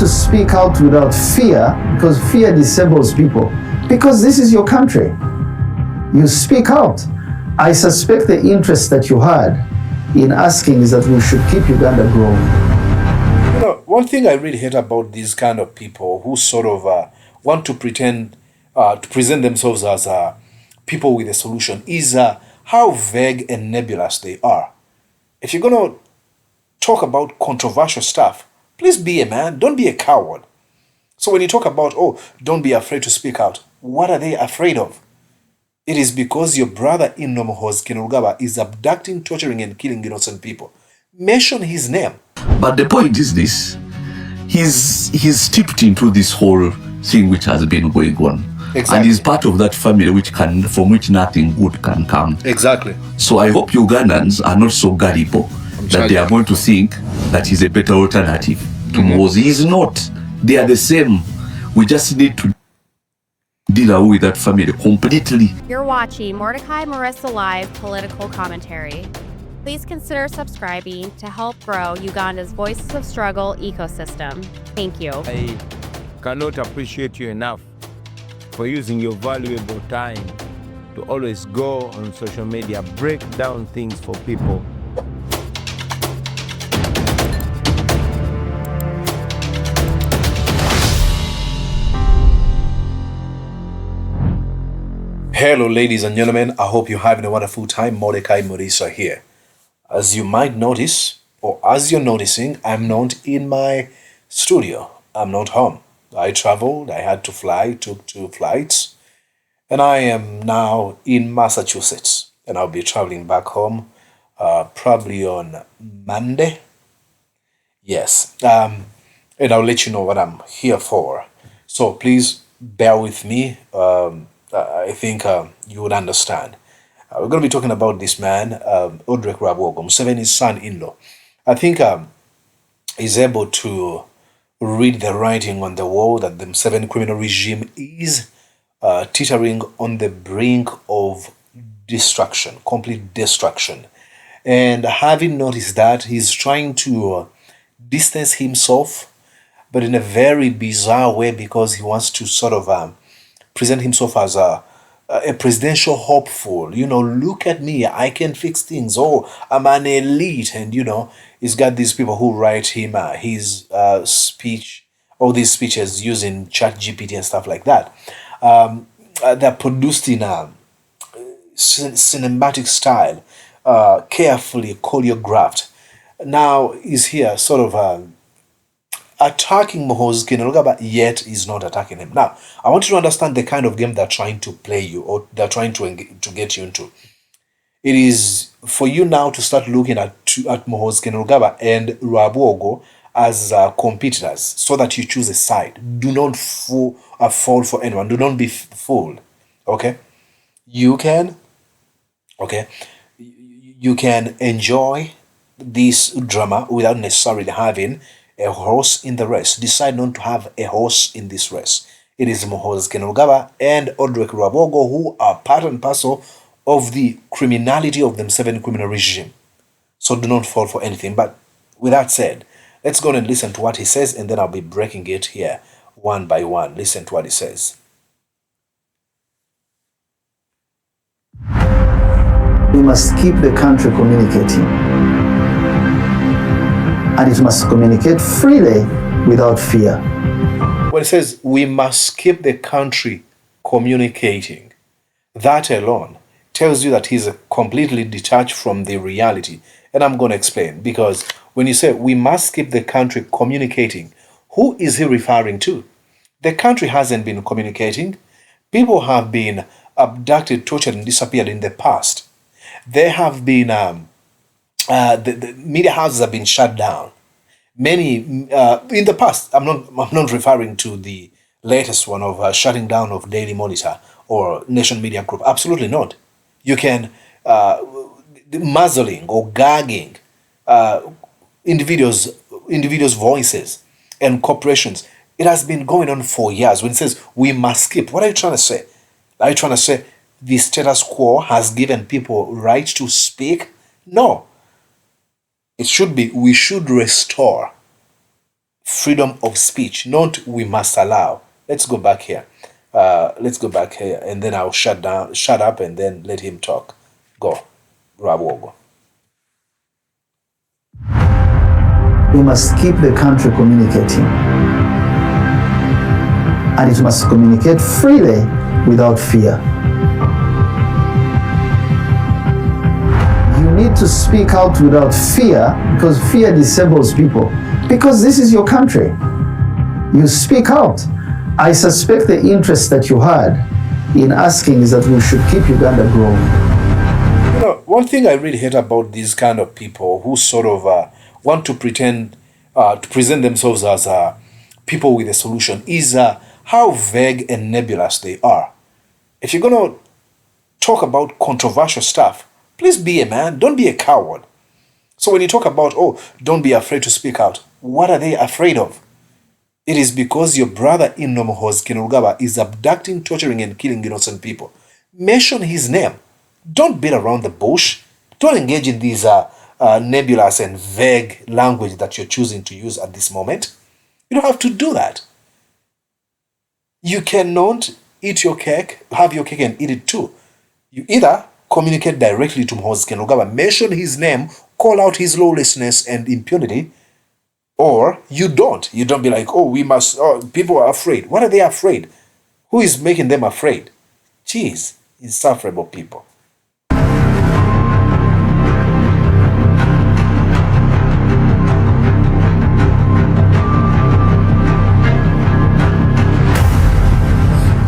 to speak out without fear, because fear disables people. Because this is your country. You speak out. I suspect the interest that you had in asking is that we should keep Uganda growing. You know, one thing I really hate about these kind of people who sort of want to pretend to present themselves as people with a solution is how vague and nebulous they are. If you're going to talk about controversial stuff, please be a man. Don't be a coward. So when you talk about, oh, don't be afraid to speak out, what are they afraid of? It is because your brother-in-law Muhoozi Kainerugaba is abducting, torturing, and killing innocent people. Mention his name. But the point is this: he's steeped into this whole thing which has been going on. Exactly. And he's part of that family from which nothing good can come. Exactly. So I hope Ugandans are not so gullible that they are going to think that he's a better alternative to Muhoozi. He's not. They are the same. We just need to deal with that family completely. You're watching Mordecai Marissa Live Political Commentary. Please consider subscribing to help grow Uganda's Voices of Struggle ecosystem. Thank you. I cannot appreciate you enough for using your valuable time to always go on social media, break down things for people. Hello, ladies and gentlemen. I hope you're having a wonderful time. Mordecai Marissa here. As you might notice, or as you're noticing, I'm not in my studio. I'm not home. I traveled. I had to fly, took 2 flights, and I am now in Massachusetts. And I'll be traveling back home probably on Monday. Yes. And I'll let you know what I'm here for. So please bear with me. I think you would understand. We're going to be talking about this man, Rwabwogo, Museveni's son-in-law. I think he's able to read the writing on the wall that the Museveni criminal regime is teetering on the brink of destruction, complete destruction. And having noticed that, he's trying to distance himself, but in a very bizarre way, because he wants to sort of present himself as a presidential hopeful. You know, look at me, I can fix things. Oh, I'm an elite. And, you know, he's got these people who write him his speech, all these speeches using ChatGPT and stuff like that. They're produced in a cinematic style, carefully choreographed. Now he's here sort of attacking Muhoozi Kainerugaba, yet he's not attacking him. Now, I want you to understand the kind of game they're trying to play you, or they're trying to get you into. It is for you now to start looking at Muhoozi Kainerugaba and Rwabwogo as competitors, so that you choose a side. Do not fall for anyone. Do not be fooled. Okay? You can enjoy this drama without necessarily having a horse in the race. Decide not to have a horse in this race. It is Muhoozi Kainerugaba and Rwabwogo who are part and parcel of the criminality of the Museveni criminal regime. So do not fall for anything. But with that said, let's go and listen to what he says, and then I'll be breaking it here one by one. Listen to what he says. We must keep the country communicating. And it must communicate freely without fear. When it says we must keep the country communicating, that alone tells you that he's completely detached from the reality. And I'm going to explain, because when you say we must keep the country communicating, who is he referring to? The country hasn't been communicating. People have been abducted, tortured, and disappeared in the past. There have been the media houses have been shut down. Many in the past. I'm not referring to the latest one of shutting down of Daily Monitor or Nation Media Group. Absolutely not. You can muzzling or gagging individuals' voices and corporations. It has been going on for years. When it says we must keep, what are you trying to say? Are you trying to say the status quo has given people right to speak? No. It should be we should restore freedom of speech, not we must allow. Let's go back here. And then I'll shut up, and then let him talk. Go, Rwabwogo. We must keep the country communicating. And it must communicate freely without fear. You need to speak out without fear, because fear disables people. Because this is your country. You speak out. I suspect the interest that you had in asking is that we should keep Uganda growing. You know, one thing I really hate about these kind of people who sort of want to present themselves as people with a solution is how vague and nebulous they are. If you're going to talk about controversial stuff, please be a man, don't be a coward. So when you talk about, oh, don't be afraid to speak out, what are they afraid of? It is because your brother in Muhoozi Kainerugaba is abducting, torturing, and killing innocent people. Mention his name. Don't beat around the bush. Don't engage in these nebulous and vague language that you're choosing to use at this moment. You don't have to do that. You cannot eat your cake, have your cake and eat it too. You either communicate directly to Muhoozi Kainerugaba, mention his name, call out his lawlessness and impunity, or you don't. You don't be like, oh, we must, oh, people are afraid. What are they afraid? Who is making them afraid? Jeez, insufferable people.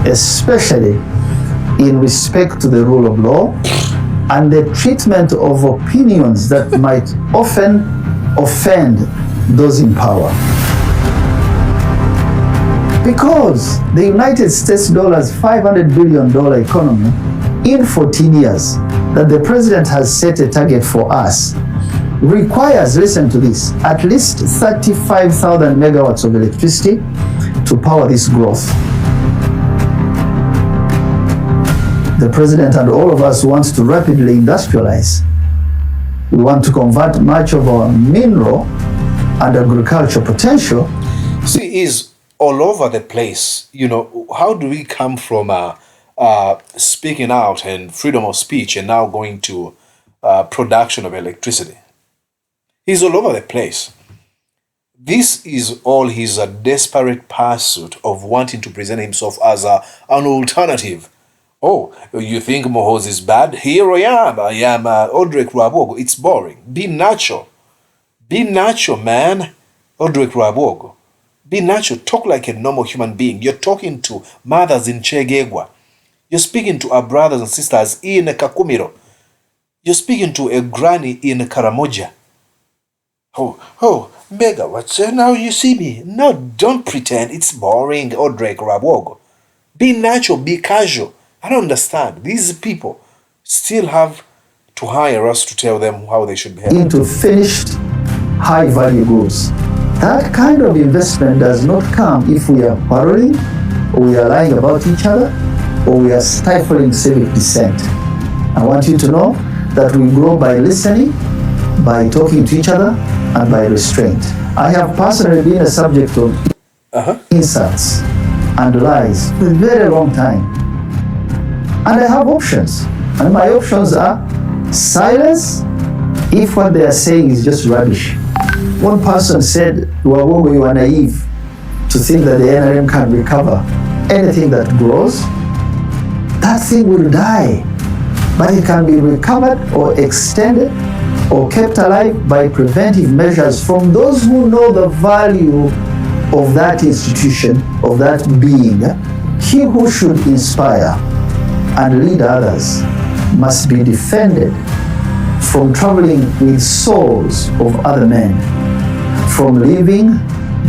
Especially in respect to the rule of law and the treatment of opinions that might often offend those in power. Because the United States dollar's $500 billion economy in 14 years that the president has set a target for us requires, listen to this, at least 35,000 megawatts of electricity to power this growth. The president and all of us wants to rapidly industrialize. We want to convert much of our mineral and agricultural potential. See, is all over the place. You know, how do we come from speaking out and freedom of speech and now going to production of electricity? He's all over the place. This is all his desperate pursuit of wanting to present himself as an alternative. Oh, you think Muhoozi is bad? Here I am. I am Rwabwogo. It's boring. Be natural. Be natural, man. Rwabwogo. Be natural. Talk like a normal human being. You're talking to mothers in Chegegwa. You're speaking to our brothers and sisters in Kakumiro. You're speaking to a granny in Karamoja. Oh, Mega, what's now you see me? No, don't pretend. It's boring, Rwabwogo. Be natural. Be casual. I don't understand. These people still have to hire us to tell them how they should behave. Into finished, high-value goods. That kind of investment does not come if we are quarreling, or we are lying about each other, or we are stifling civic dissent. I want you to know that we grow by listening, by talking to each other, and by restraint. I have personally been a subject of insults and lies for a very long time. And I have options. And my options are silence if what they are saying is just rubbish. One person said, Rwabwogo, you are naive to think that the NRM can recover anything that grows. That thing will die. But it can be recovered or extended or kept alive by preventive measures from those who know the value of that institution, of that being. He who should inspire and lead others must be defended from traveling with souls of other men, from living,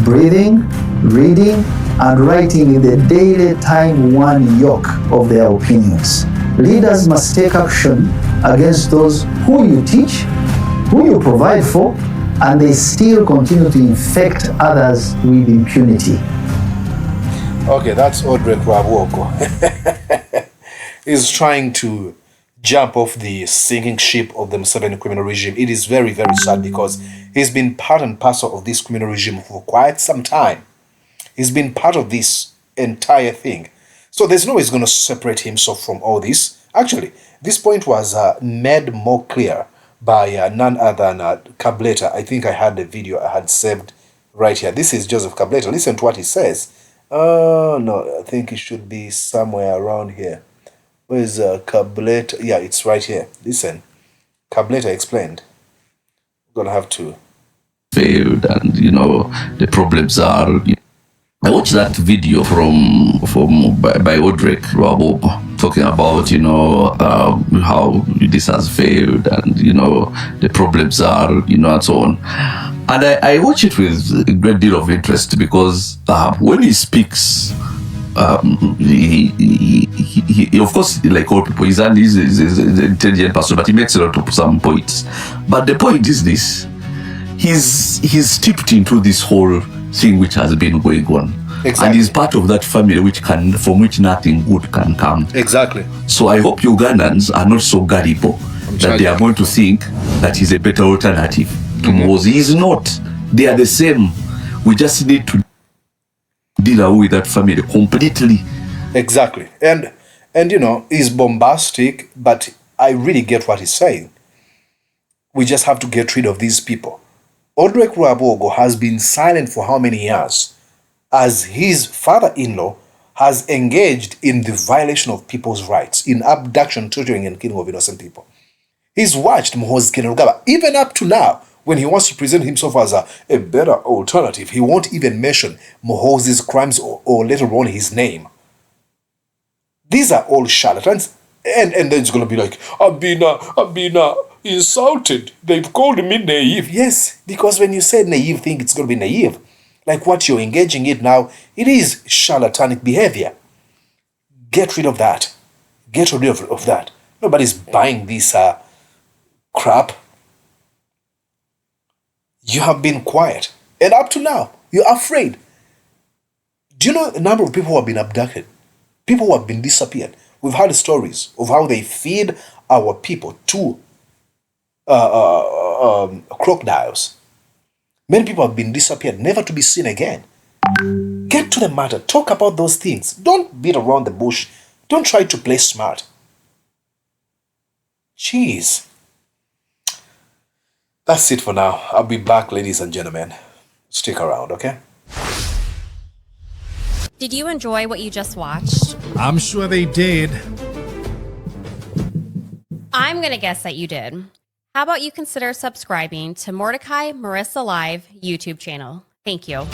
breathing, reading, and writing in the daily time one yoke of their opinions. Leaders must take action against those who you teach, who you provide for, and they still continue to infect others with impunity. Okay, that's Rwabwogo. Is trying to jump off the sinking ship of the Museveni criminal regime. It is very, very sad because He's been part and parcel of this criminal regime for quite some time. He's been part of this entire thing. So there's no way he's going to separate himself from all this. Actually, this point was made more clear by none other than Kabuleta. I think I had the video I had saved right here. This is Joseph Kabuleta. Listen to what he says. No, I think it should be somewhere around here. Where is Kabuleta? Yeah, it's right here. Listen. Kabuleta explained. We're going to have to. Failed, and the problems are. I watched that video by Rwabwogo talking about how this has failed, and the problems are and so on. And I watch it with a great deal of interest because when he speaks, he of course, like all people, he's an intelligent person, but he makes a lot of some points. But the point is this: he's steeped into this whole thing which has been going on. Exactly. And he's part of that family from which nothing good can come. Exactly. So I hope Ugandans are not so gullible that they are going to think that he's a better alternative to Moses. He is not. They are the same. We just need to deal with that family completely. Exactly. And he's bombastic, but I really get what he's saying. We just have to get rid of these people. Rwabwogo has been silent for how many years? As his father-in-law has engaged in the violation of people's rights, in abduction, torturing, and killing of innocent people. He's watched Muhoozi Kainerugaba, even up to now, when he wants to present himself as a better alternative. He won't even mention Muhoozi's crimes or later on his name. These are all charlatans. And then it's going to be like, I've been insulted. They've called me naive. Yes, because when you say naive, think it's going to be naive. Like what you're engaging in now, it is charlatanic behavior. Get rid of that. Get rid of that. Nobody's buying this crap. You have been quiet. And up to now, you're afraid. Do you know the number of people who have been abducted? People who have been disappeared. We've heard stories of how they feed our people to crocodiles. Many people have been disappeared, never to be seen again. Get to the matter. Talk about those things. Don't beat around the bush. Don't try to play smart. Jeez. That's it for now. I'll be back, ladies and gentlemen. Stick around, okay? Did you enjoy what you just watched? I'm sure they did. I'm going to guess that you did. How about you consider subscribing to Mordecai Marissa Live YouTube channel? Thank you.